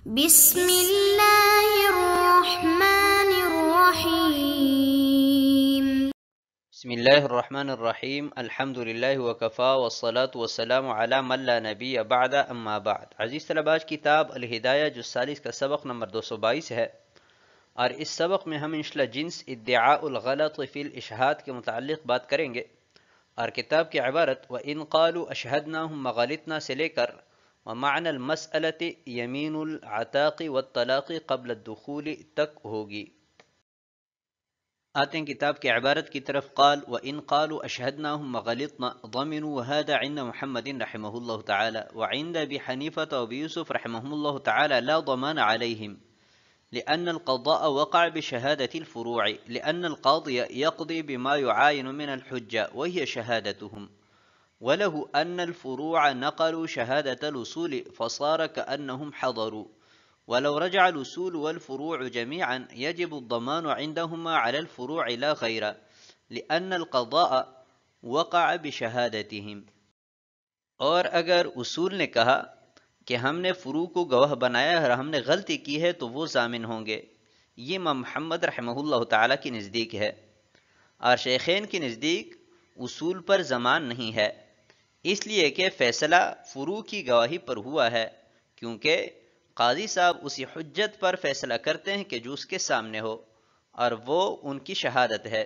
بسم الله الرحمن الرحيم. بسم الله الرحمن الرحیم الحمد للہ وکفا والصلاة والسلام علی من لا نبی بعد اما بعد. عزیز طلباء، کتاب الہدایہ جز 40 کا سبق نمبر 222 ہے، اور اس سبق میں ہم انشاءاللہ جنس ادعاء الغلط فی الاشہاد کے متعلق بات کریں گے، اور کتاب کی عبارت وَإِن قَالُوا أَشْهَدْنَاهُمْ مَغَلِطْنَا سے لے کر وَمَعْنَى الْمَسْأَلَةِ يَمِينُ الْعَتَاقِ وَالطَّلَاقِ قبل الدخول تک ہوگی۔ آتے ہیں کتاب کی عبارت کی طرف۔ قال وَإِن قَالُوا أَشْهَدْنَاهُمْ مَغَلِطْنَا ضَمِنُوا وَهَذَا عِنْدَ محمد رحمه الله تعالى وعند أبي حنيفة وأبي يوسف رحمهم الله تعالى لا ضمان عليهم لأن القضاء وقع بشهادة الفروع، لأن القاضي يقضي بما يعاين من الحجة وهي شهادتهم، وله أن الفروع نقلوا شهادة الأصول فصار كأنهم حضروا، ولو رجع الأصول والفروع جميعا يجب الضمان عندهما على الفروع لا غير، لأن القضاء وقع بشهادتهم۔ اور اگر اصول نے کہا کہ ہم نے فروع کو گواہ بنایا اور ہم نے غلطی کی ہے تو وہ ضامن ہوں گے، یہ امام محمد رحمہ اللہ تعالیٰ کی نزدیک ہے، اور شیخین کی نزدیک اصول پر ضمان نہیں ہے، اس لیے کہ فیصلہ فروع کی گواہی پر ہوا ہے، کیونکہ قاضی صاحب اسی حجت پر فیصلہ کرتے ہیں کہ جو اس کے سامنے ہو، اور وہ ان کی شہادت ہے۔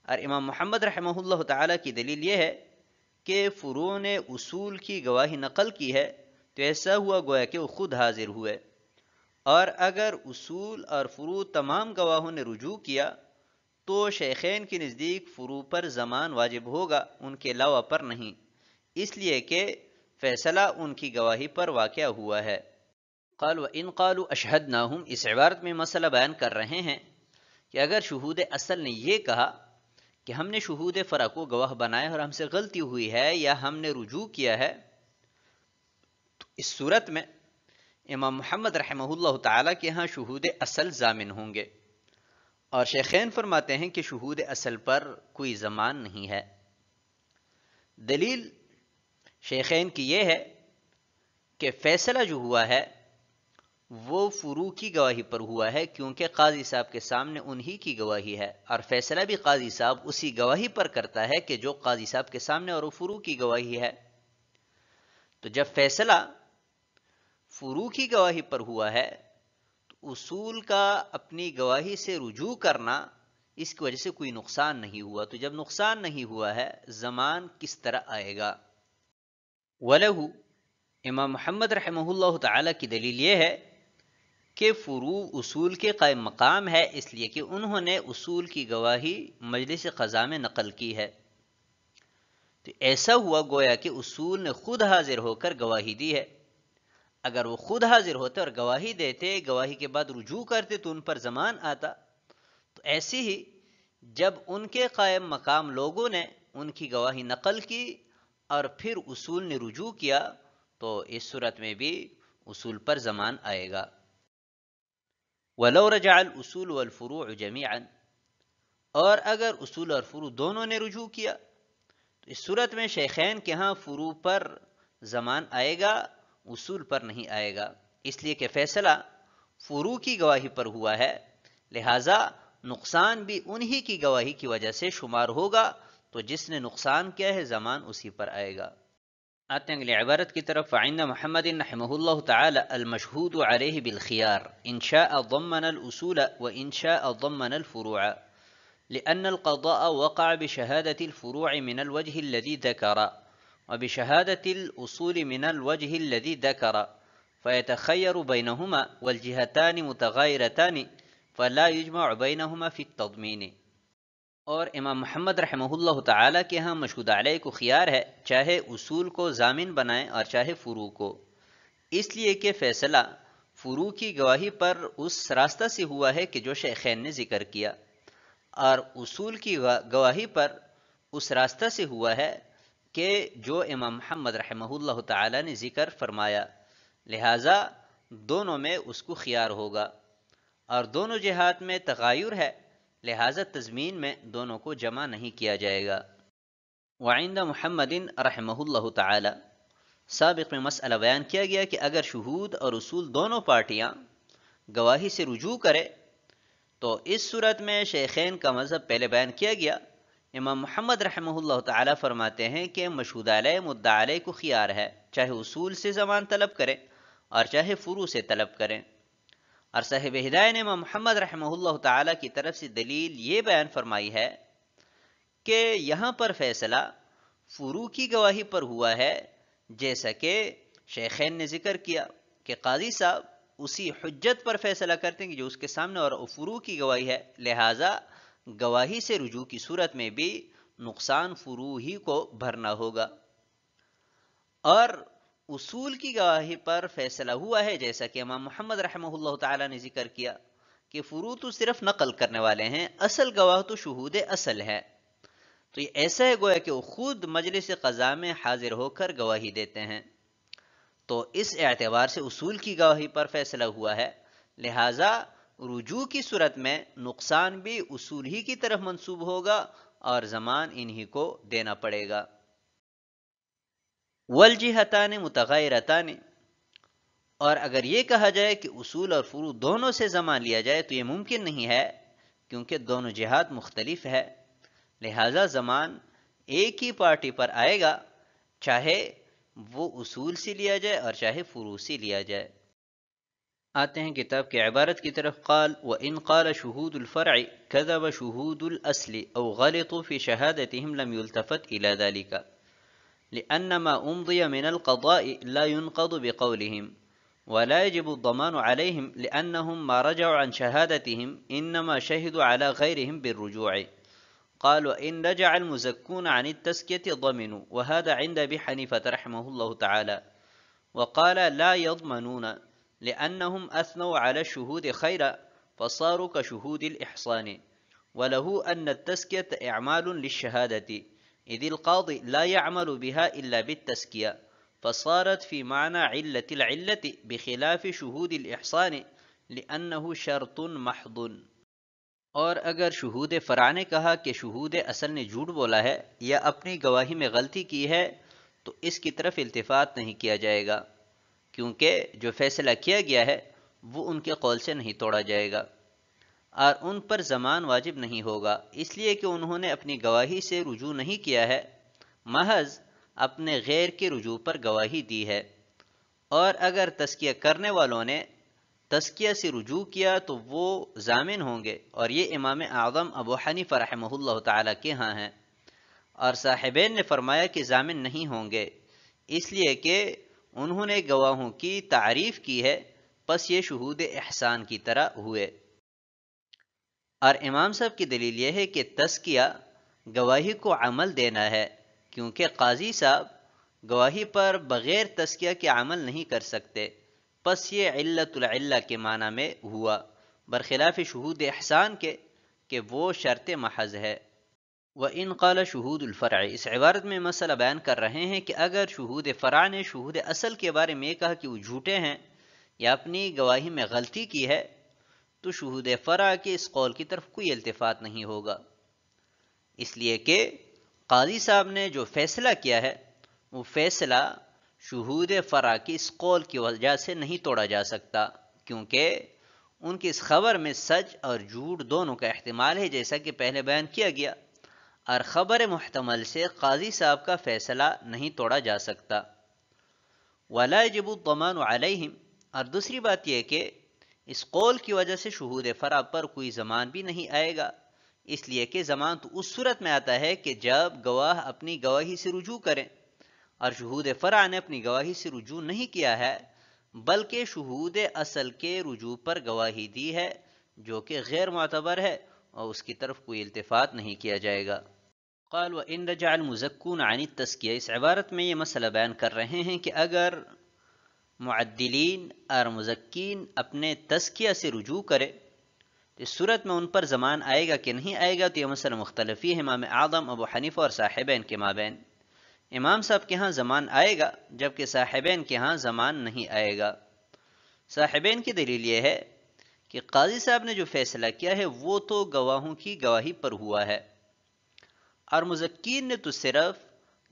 اور امام محمد رحمہ اللہ تعالیٰ کی دلیل یہ ہے کہ فروع نے اصول کی گواہی نقل کی ہے تو ایسا ہوا گویا کہ وہ خود حاضر ہوئے، اور اگر اصول اور فروع تمام گواہوں نے رجوع کیا تو شیخین کی نزدیک فروع پر ضمان واجب ہوگا، ان کے علاوہ پر نہیں، اس لیے کہ فیصلہ ان کی گواہی پر واقع ہوا ہے۔ قال وَإِن قَالُوا أَشْهَدْنَاهُمْ، اس عبارت میں مسئلہ بیان کر رہے ہیں کہ اگر شہود اصل نے یہ کہا کہ ہم نے شہود فرع کو گواہ بنایا اور ہم سے غلطی ہوئی ہے یا ہم نے رجوع کیا ہے، تو اس صورت میں امام محمد رحمہ اللہ تعالیٰ کے ہاں شہود اصل ضامن ہوں گے، اور شیخین فرماتے ہیں کہ شہود اصل پر کوئی ضمان نہیں ہے۔ دلیل شیخین کی یہ ہے کہ فیصلہ جو ہوا ہے وہ فروع کی گواہی پر ہوا ہے، کیونکہ قاضی صاحب کے سامنے انہی کی گواہی ہے، اور فیصلہ بھی قاضی صاحب اسی گواہی پر کرتا ہے کہ جو قاضی صاحب کے سامنے اور وہ فروع کی گواہی ہے۔ تو جب فیصلہ فروع کی گواہی پر ہوا ہے تو اصول کا اپنی گواہی سے رجوع کرنا، اس کی وجہ سے کوئی نقصان نہیں ہوا، تو جب نقصان نہیں ہوا ہے ضمان کس طرح آئے گا؟ وَلَهُ، امام محمد رحمہ اللہ تعالیٰ کی دلیل یہ ہے کہ فروع اصول کے قائم مقام ہے، اس لیے کہ انہوں نے اصول کی گواہی مجلس قضا میں نقل کی ہے، تو ایسا ہوا گویا کہ اصول نے خود حاضر ہو کر گواہی دی ہے۔ اگر وہ خود حاضر ہوتے اور گواہی دیتے، گواہی کے بعد رجوع کرتے تو ان پر ضمان آتا، تو ایسے ہی جب ان کے قائم مقام لوگوں نے ان کی گواہی نقل کی اور پھر اصول نے رجوع کیا تو اس صورت میں بھی اصول پر ضمان آئے گا۔ وَلَوْ رَجَعَ الْأُصُولُ وَالْفُرُوعُ جَمِيعًا، اور اگر اصول اور فروع دونوں نے رجوع کیا تو اس صورت میں شیخین کے ہاں فروع پر ضمان آئے گا، اصول پر نہیں آئے گا، اس لیے کہ فیصلہ فروع کی گواہی پر ہوا ہے، لہٰذا نقصان بھی انہی کی گواہی کی وجہ سے شمار ہوگا، تو جس نے نقصان کیا ہے ضمان اسی پر آئے گا۔ آتے ہیں اگلی عبارت کی طرف۔ فعند محمد رحمہ اللہ تعالی المشہود علیہ بالخیار ان شاء ضمن الاصول وان شاء ضمن الفروع، لأن القضاء وقع بشهادة الفروع من الوجه الذي ذكر وبشهادة الأصول من الوجه الذي ذكر، فيتخير بينهما والجهتان متغايرتان فلا يجمع بينهما في التضمين۔ اور امام محمد رحمہ اللہ تعالیٰ کے ہاں مشہود علیہ کو خیار ہے، چاہے اصول کو ضامن بنائیں اور چاہے فروع کو، اس لیے کہ فیصلہ فروع کی گواہی پر اس راستہ سے ہوا ہے کہ جو شیخین نے ذکر کیا، اور اصول کی گواہی پر اس راستہ سے ہوا ہے کہ جو امام محمد رحمہ اللہ تعالیٰ نے ذکر فرمایا، لہٰذا دونوں میں اس کو خیار ہوگا، اور دونوں جہات میں تغایر ہے، لہٰذا تضمین میں دونوں کو جمع نہیں کیا جائے گا۔ وعند محمد رحمہ اللہ تعالی سابق میں مسئلہ بیان کیا گیا کہ اگر شہود اور اصول دونوں پارٹیاں گواہی سے رجوع کرے تو اس صورت میں شیخین کا مذہب پہلے بیان کیا گیا. امام محمد رحمہ اللہ تعالی فرماتے ہیں کہ مشہود علیہ مدعا علیہ کو خیار ہے، چاہے اصول سے زمان طلب کریں اور چاہے فروع سے طلب کریں. اور صاحب ہدایہ نے امام محمد رحمہ اللہ تعالی کی طرف سے دلیل یہ بیان فرمائی ہے کہ یہاں پر فیصلہ فروع کی گواہی پر ہوا ہے، جیسا کہ شیخین نے ذکر کیا کہ قاضی صاحب اسی حجت پر فیصلہ کرتے ہیں کہ جو اس کے سامنے اور فروع کی گواہی ہے، لہٰذا گواہی سے رجوع کی صورت میں بھی نقصان فروع ہی کو بھرنا ہوگا. اور اصول کی گواہی پر فیصلہ ہوا ہے، جیسا کہ امام محمد رحمہ اللہ تعالی نے ذکر کیا کہ فروع تو صرف نقل کرنے والے ہیں، اصل گواہ تو شہود اصل ہے. تو یہ ایسا ہے گویا کہ وہ خود مجلس قضا میں حاضر ہو کر گواہی دیتے ہیں. تو اس اعتبار سے اصول کی گواہی پر فیصلہ ہوا ہے، لہٰذا رجوع کی صورت میں نقصان بھی اصول ہی کی طرف منسوب ہوگا اور زمان انہی کو دینا پڑے گا. والجہتان متغیرتان، اور اگر یہ کہا جائے کہ اصول اور فروع دونوں سے زمان لیا جائے تو یہ ممکن نہیں ہے، کیونکہ دونوں جہات مختلف ہے، لہٰذا زمان ایک ہی پارٹی پر آئے گا، چاہے وہ اصول سے لیا جائے اور چاہے فروع سے لیا جائے. آتے ہیں کتاب کی عبارت کی طرف. قال وَإِنْ قَالَ شُهُودُ الْفَرْعِ كَذَبَ شُهُودُ الْأَصْلِ أَوْ غَلِطُوا فِي شَهَادَتِهِمْ لَمْ يُلْتَفَتْ إِلَى ذَلِكَ لأن ما أمضي من القضاء لا ينقض بقولهم ولا يجب الضمان عليهم لأنهم ما رجعوا عن شهادتهم إنما شهدوا على غيرهم بالرجوع. قال وإن رجع المزكون عن التزكية ضمنوا، وهذا عند أبي حنيفة رحمه الله تعالى، وقال لا يضمنون لأنهم أثنوا على الشهود خيرا فصاروا كشهود الإحصان، وله أن التزكية إعمال للشهادة إذ القاضي لا يعمل بها إلا بالتزكية فصارت في معنى علة العلة بخلاف شهود الإحصان لأنه شرط محض. اور اگر شہود فرع نے کہا کہ شہود اصل نے جھوٹ بولا ہے یا اپنی گواہی میں غلطی کی ہے تو اس کی طرف التفات نہیں کیا جائے گا، کیونکہ جو فیصلہ کیا گیا ہے وہ ان کے قول سے نہیں توڑا جائے گا اور ان پر زمان واجب نہیں ہوگا، اس لیے کہ انہوں نے اپنی گواہی سے رجوع نہیں کیا ہے، محض اپنے غیر کے رجوع پر گواہی دی ہے. اور اگر تزکیہ کرنے والوں نے تزکیہ سے رجوع کیا تو وہ ضامن ہوں گے، اور یہ امام اعظم ابو حنیفہ رحمہ اللہ تعالی کے ہاں ہیں. اور صاحبین نے فرمایا کہ ضامن نہیں ہوں گے، اس لیے کہ انہوں نے گواہوں کی تعریف کی ہے، پس یہ شہود احسان کی طرح ہوئے. اور امام صاحب کی دلیل یہ ہے کہ تزکیہ گواہی کو عمل دینا ہے، کیونکہ قاضی صاحب گواہی پر بغیر تزکیہ کے عمل نہیں کر سکتے، پس یہ علت العلہ کے معنی میں ہوا، برخلاف شہود احسان کے کہ وہ شرط محض ہے. وَإِنْ قَالَ شُهُودُ الْفَرْعِ، اس عبارت میں مسئلہ بیان کر رہے ہیں کہ اگر شہود فرع نے شہود اصل کے بارے میں کہا کہ وہ جھوٹے ہیں یا اپنی گواہی میں غلطی کی ہے تو شہود فرع کے اس قول کی طرف کوئی التفات نہیں ہوگا، اس لیے کہ قاضی صاحب نے جو فیصلہ کیا ہے وہ فیصلہ شہود فرع کی اس قول کی وجہ سے نہیں توڑا جا سکتا، کیونکہ ان کی اس خبر میں سچ اور جھوٹ دونوں کا احتمال ہے، جیسا کہ پہلے بیان کیا گیا، اور خبر محتمل سے قاضی صاحب کا فیصلہ نہیں توڑا جا سکتا. وَلَا يَجِبُ الضَّمَانُ عَلَيْهِمْ، اور دوسری بات یہ کہ اس قول کی وجہ سے شہود فرع پر کوئی زمان بھی نہیں آئے گا، اس لیے کہ زمان تو اس صورت میں آتا ہے کہ جب گواہ اپنی گواہی سے رجوع کریں، اور شہود فرع نے اپنی گواہی سے رجوع نہیں کیا ہے بلکہ شہود اصل کے رجوع پر گواہی دی ہے جو کہ غیر معتبر ہے، اور اس کی طرف کوئی التفات نہیں کیا جائے گا. قال وَإِنْ رَجَعَ الْمُزَكُّونَ عَنِ التَّزْكِيَةِ، اس عبارت میں یہ مسئلہ بیان کر رہے ہیں کہ اگر معدلین اور مزکین اپنے تزکیہ سے رجوع کرے تو اس صورت میں ان پر زمان آئے گا کہ نہیں آئے گا، تو یہ مسئلہ مختلفی ہے امام اعظم ابو حنیفہ اور صاحبین کے مابین. امام صاحب کے ہاں زمان آئے گا جبکہ صاحبین کے ہاں زمان نہیں آئے گا. صاحبین کی دلیل یہ ہے کہ قاضی صاحب نے جو فیصلہ کیا ہے وہ تو گواہوں کی گواہی پر ہوا ہے، اور مزکین نے تو صرف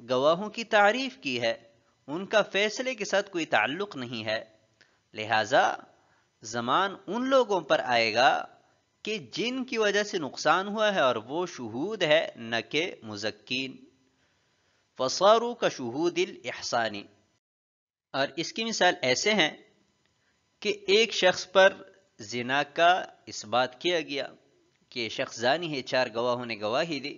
گواہوں کی تعریف کی ہے، ان کا فیصلے کے ساتھ کوئی تعلق نہیں ہے، لہذا زمان ان لوگوں پر آئے گا کہ جن کی وجہ سے نقصان ہوا ہے اور وہ شہود ہے نہ کہ مزکین، فصاروا کشہود الاحسان۔ اور اس کی مثال ایسے ہیں کہ ایک شخص پر زنا کا اس بات کیا گیا کہ شخص زانی ہے، 4 گواہوں نے گواہی دی،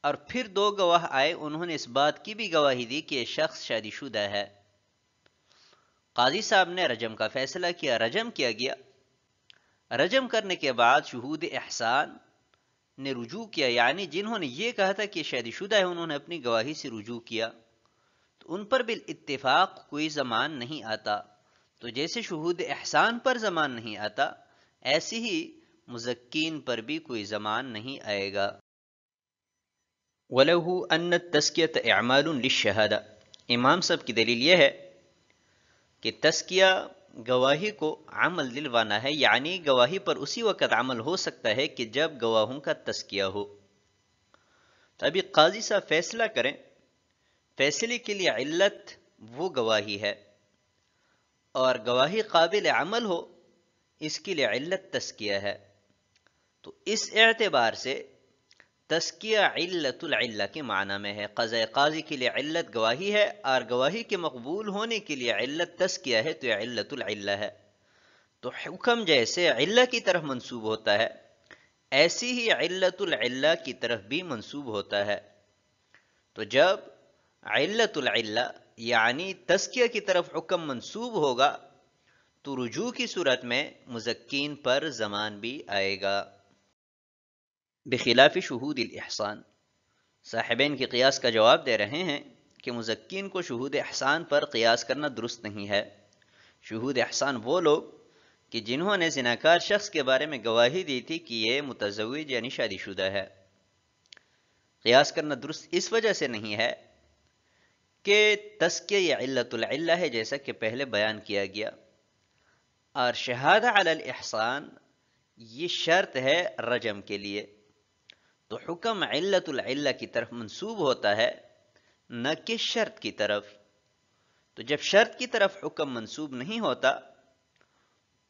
اور پھر 2 گواہ آئے، انہوں نے اس بات کی بھی گواہی دی کہ یہ شخص شادی شدہ ہے۔ قاضی صاحب نے رجم کا فیصلہ کیا، رجم کیا گیا۔ رجم کرنے کے بعد شہود احسان نے رجوع کیا، یعنی جنہوں نے یہ کہا تھا کہ شادی شدہ ہے انہوں نے اپنی گواہی سے رجوع کیا، تو ان پر بالاتفاق کوئی زمان نہیں آتا۔ تو جیسے شہود احسان پر زمان نہیں آتا، ایسے ہی مزکین پر بھی کوئی زمان نہیں آئے گا۔ وَلَوْ أَنَّ التَّزْكِيَةَ إِعْمَالٌ لِلشَّهَادَةِ، امام صاحب کی دلیل یہ ہے کہ تزکیہ گواہی کو عمل دلوانا ہے، یعنی گواہی پر اسی وقت عمل ہو سکتا ہے کہ جب گواہوں کا تزکیہ ہو۔ تو ابھی قاضی صاحب فیصلہ کریں، فیصلے کے لیے علت وہ گواہی ہے، اور گواہی قابل عمل ہو اس کے لیے علت تزکیہ ہے۔ تو اس اعتبار سے تزکیہ علت العلہ کے معنی میں ہے، قضاء قاضی کے لیے علت گواہی ہے، اور گواہی کے مقبول ہونے کے لیے علت تزکیہ ہے، تو یہ علت العلہ ہے۔ تو حکم جیسے علہ کی طرف منسوب ہوتا ہے، ایسی ہی علت العلہ کی طرف بھی منسوب ہوتا ہے۔ تو جب علت العلہ یعنی تزکیہ کی طرف حکم منسوب ہوگا تو رجوع کی صورت میں مزکین پر زمان بھی آئے گا، بخلاف شہود الاحسان۔ صاحبین کی قیاس کا جواب دے رہے ہیں کہ مزکین کو شہود احسان پر قیاس کرنا درست نہیں ہے۔ شہود احسان وہ لوگ کہ جنہوں نے زناکار شخص کے بارے میں گواہی دی تھی کہ یہ متزوج یعنی شادی شدہ ہے، قیاس کرنا درست اس وجہ سے نہیں ہے کہ تزکیہ یہ علت العلہ ہے جیسا کہ پہلے بیان کیا گیا، اور شہادہ علی الاحسان یہ شرط ہے رجم کے لیے، تو حکم علت العلہ کی طرف منسوب ہوتا ہے نہ کہ شرط کی طرف۔ تو جب شرط کی طرف حکم منسوب نہیں ہوتا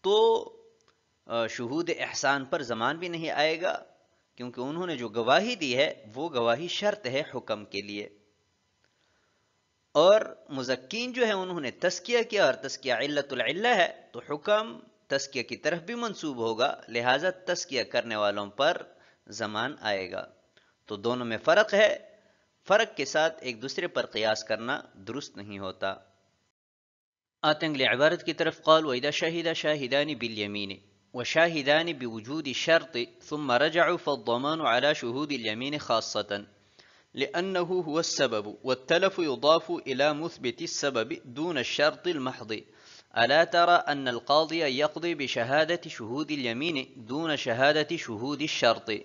تو شہود احسان پر زمان بھی نہیں آئے گا، کیونکہ انہوں نے جو گواہی دی ہے وہ گواہی شرط ہے حکم کے لیے۔ اور مزکین جو ہے انہوں نے تزکیہ کیا، اور تزکیہ علت العلہ ہے، تو حکم تزکیہ کی طرف بھی منسوب ہوگا، لہٰذا تزکیہ کرنے والوں پر زمان آئے گا۔ تو دونوں میں فرق ہے، فرق کے ساتھ ایک دوسرے پر قیاس کرنا درست نہیں ہوتا۔ آتے ہیں اگلی عبارت کی طرف، قال وَإِذَا شَهِدَ شَاهِدَانِ بِالْيَمِينِ وَشَاهِدَانِ بِوُجُودِ الشَّرْطِ ثُمَّ رَجَعُوا فَالضَّمَانُ عَلَى شُهُودِ الْيَمِينِ خَاصَّةً لِأَنَّهُ هُوَ السَّبَبُ وَالتَّلَفُ يُضَافُ إِلَى مُثْبِتِ السَّبَبِ دُونَ الشَّرْطِ الْمَحْضِ أَلَا تَرَى أَنَّ الْقَاضِيَ يَقْضِي بِشَهَادَةِ شُهُودِ الْيَمِينِ دُونَ شَهَادَةِ شُهُودِ الشَّرْطِ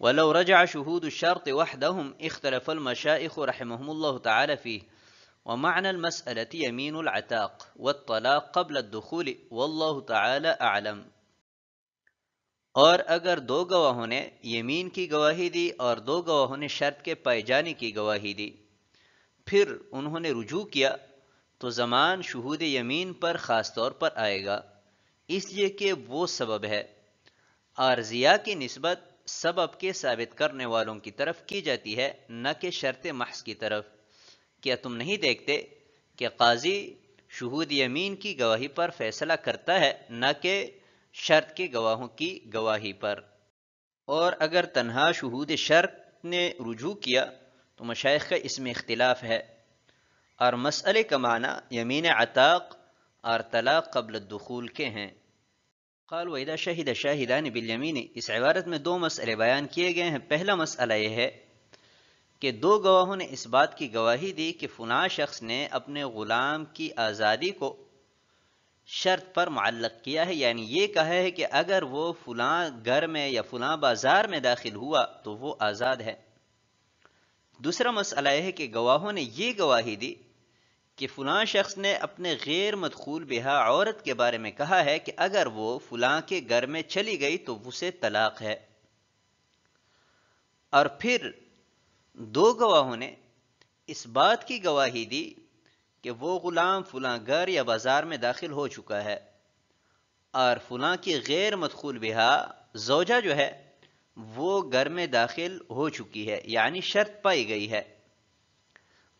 وَلَوْ رَجَعَ شُهُودُ الشَّرْطِ وَحْدَهُمْ اخْتَلَفَ الْمَشَائِخُ رحمهم الله تعالى فيه، ومعنى المسألة يمين العتاق والطلاق قبل الدخول والله تعالى أعلم۔ اور اگر 2 گواہوں نے یمین کی گواہی دی اور 2 گواہوں نے شرط کے پائے جانے کی گواہی دی، پھر انہوں نے رجوع کیا، تو زمان شہود یمین پر خاص طور پر آئے گا، اس لیے کہ وہ سبب ہے، اور ضیاء کی نسبت سبب کے ثابت کرنے والوں کی طرف کی جاتی ہے نہ کہ شرط محض کی طرف۔ کیا تم نہیں دیکھتے کہ قاضی شہود یمین کی گواہی پر فیصلہ کرتا ہے نہ کہ شرط کے گواہوں کی گواہی پر؟ اور اگر تنہا شہود شرط نے رجوع کیا تو مشائخ کا اس میں اختلاف ہے، اور مسئلے کا معنی یمین عتاق اور طلاق قبل الدخول کے ہیں۔ قال وَإِذَا شَهِدَ شَاهِدَانِ بِالْيَمِينِ، اس عبارت میں 2 مسئلے بیان کیے گئے ہیں۔ پہلا مسئلہ یہ ہے کہ 2 گواہوں نے اس بات کی گواہی دی کہ فلاں شخص نے اپنے غلام کی آزادی کو شرط پر معلق کیا ہے، یعنی یہ کہا ہے کہ اگر وہ فلاں گھر میں یا فلاں بازار میں داخل ہوا تو وہ آزاد ہے۔ دوسرا مسئلہ یہ ہے کہ گواہوں نے یہ گواہی دی کہ فلاں شخص نے اپنے غیر مدخول بہا عورت کے بارے میں کہا ہے کہ اگر وہ فلاں کے گھر میں چلی گئی تو اسے طلاق ہے۔ اور پھر 2 گواہوں نے اس بات کی گواہی دی کہ وہ غلام فلاں گھر یا بازار میں داخل ہو چکا ہے اور فلاں کی غیر مدخول بہا زوجہ جو ہے وہ گھر میں داخل ہو چکی ہے، یعنی شرط پائی گئی ہے۔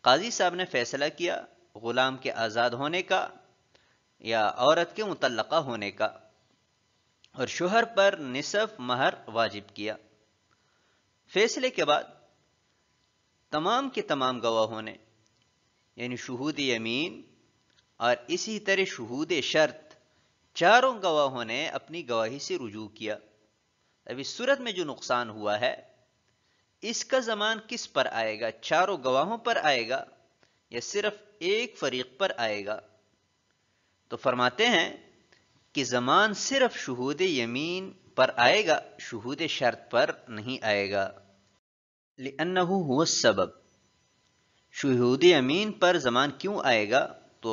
قاضی صاحب نے فیصلہ کیا غلام کے آزاد ہونے کا یا عورت کے مطلقہ ہونے کا، اور شوہر پر نصف مہر واجب کیا۔ فیصلے کے بعد تمام کے تمام گواہوں نے، یعنی شہود یمین اور اسی طرح شہود شرط، چاروں گواہوں نے اپنی گواہی سے رجوع کیا۔ اب اس صورت میں جو نقصان ہوا ہے اس کا ضمان کس پر آئے گا؟ چاروں گواہوں پر آئے گا یا صرف ایک فریق پر آئے گا؟ تو فرماتے ہیں کہ ضمان صرف شہود یمین پر آئے گا، شہود شرط پر نہیں آئے گا۔ لِأَنَّهُ هُوَ السَّبَب، شہود یمین پر ضمان کیوں آئے گا؟ تو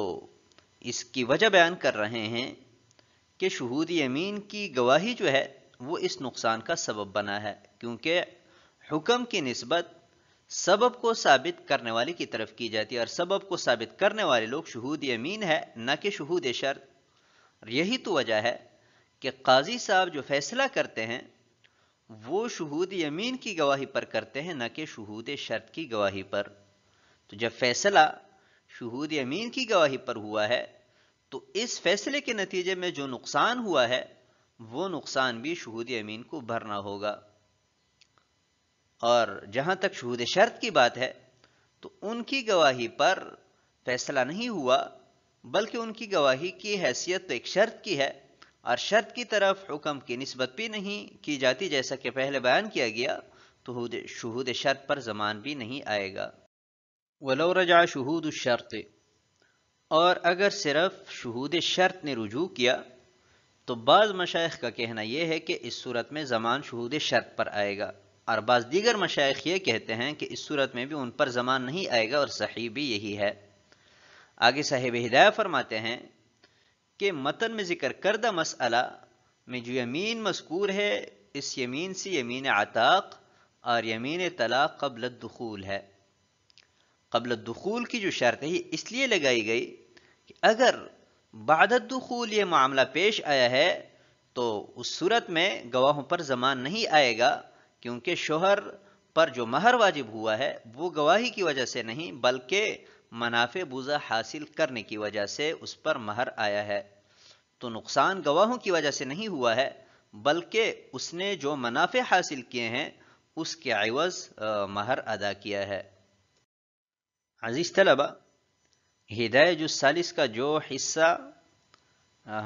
اس کی وجہ بیان کر رہے ہیں کہ شہود یمین کی گواہی جو ہے وہ اس نقصان کا سبب بنا ہے، کیونکہ حکم کی نسبت سبب کو ثابت کرنے والے کی طرف کی جاتی ہے، اور سبب کو ثابت کرنے والے لوگ شہود یمین ہے نہ کہ شہود شرط۔ اور یہی تو وجہ ہے کہ قاضی صاحب جو فیصلہ کرتے ہیں وہ شہود یمین کی گواہی پر کرتے ہیں نہ کہ شہود شرط کی گواہی پر۔ تو جب فیصلہ شہود یمین کی گواہی پر ہوا ہے تو اس فیصلے کے نتیجے میں جو نقصان ہوا ہے وہ نقصان بھی شہود یمین کو بھرنا ہوگا۔ اور جہاں تک شہود شرط کی بات ہے تو ان کی گواہی پر فیصلہ نہیں ہوا، بلکہ ان کی گواہی کی حیثیت تو ایک شرط کی ہے، اور شرط کی طرف حکم کی نسبت بھی نہیں کی جاتی جیسا کہ پہلے بیان کیا گیا، تو شہود شرط پر ضمان بھی نہیں آئے گا۔ وَلَوْ رَجَعَ شُهُودُ الشَّرْطِ، اور اگر صرف شہود شرط نے رجوع کیا تو بعض مشائخ کا کہنا یہ ہے کہ اس صورت میں ضمان شہود شرط پر آئے گا، اور بعض دیگر مشائخ یہ کہتے ہیں کہ اس صورت میں بھی ان پر ضمان نہیں آئے گا، اور صحیح بھی یہی ہے۔ آگے صاحب ہدایہ فرماتے ہیں کہ متن میں ذکر کردہ مسئلہ میں جو یمین مذکور ہے اس یمین سے یمین عتاق اور یمین طلاق قبل الدخول ہے۔ قبل الدخول کی جو شرط ہے اس لیے لگائی گئی کہ اگر بعد الدخول یہ معاملہ پیش آیا ہے تو اس صورت میں گواہوں پر ضمان نہیں آئے گا، کیونکہ شوہر پر جو مہر واجب ہوا ہے وہ گواہی کی وجہ سے نہیں بلکہ منافع بوزہ حاصل کرنے کی وجہ سے اس پر مہر آیا ہے۔ تو نقصان گواہوں کی وجہ سے نہیں ہوا ہے بلکہ اس نے جو منافع حاصل کیے ہیں اس کے عوض مہر ادا کیا ہے۔ عزیز طلبہ، ہدایہ جز 40 کا جو حصہ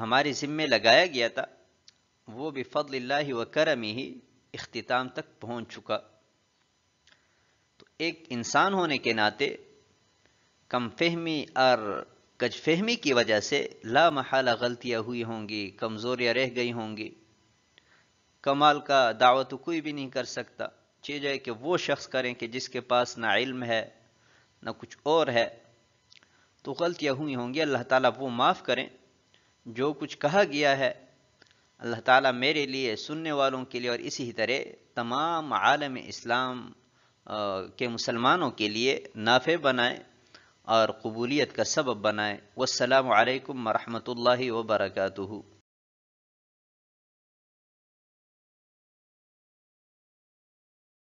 ہمارے ذمے لگایا گیا تھا وہ بفضل اللہ و کرمہ اختتام تک پہنچ چکا۔ تو ایک انسان ہونے کے ناطے کم فہمی اور کج فہمی کی وجہ سے لا محالہ غلطیاں ہوئی ہوں گی، کمزوریاں رہ گئی ہوں گی۔ کمال کا دعویٰ تو کوئی بھی نہیں کر سکتا، چیز ہے کہ وہ شخص کریں کہ جس کے پاس نہ علم ہے نہ کچھ اور ہے، تو غلطیاں ہوئی ہوں گی۔ اللہ تعالیٰ وہ معاف کریں۔ جو کچھ کہا گیا ہے اللہ تعالیٰ میرے لیے، سننے والوں کے لیے اور اسی طرح تمام عالم اسلام کے مسلمانوں کے لیے نافع بنائے اور قبولیت کا سبب بنائے۔ والسلام علیکم ورحمۃ اللہ وبرکاتہ۔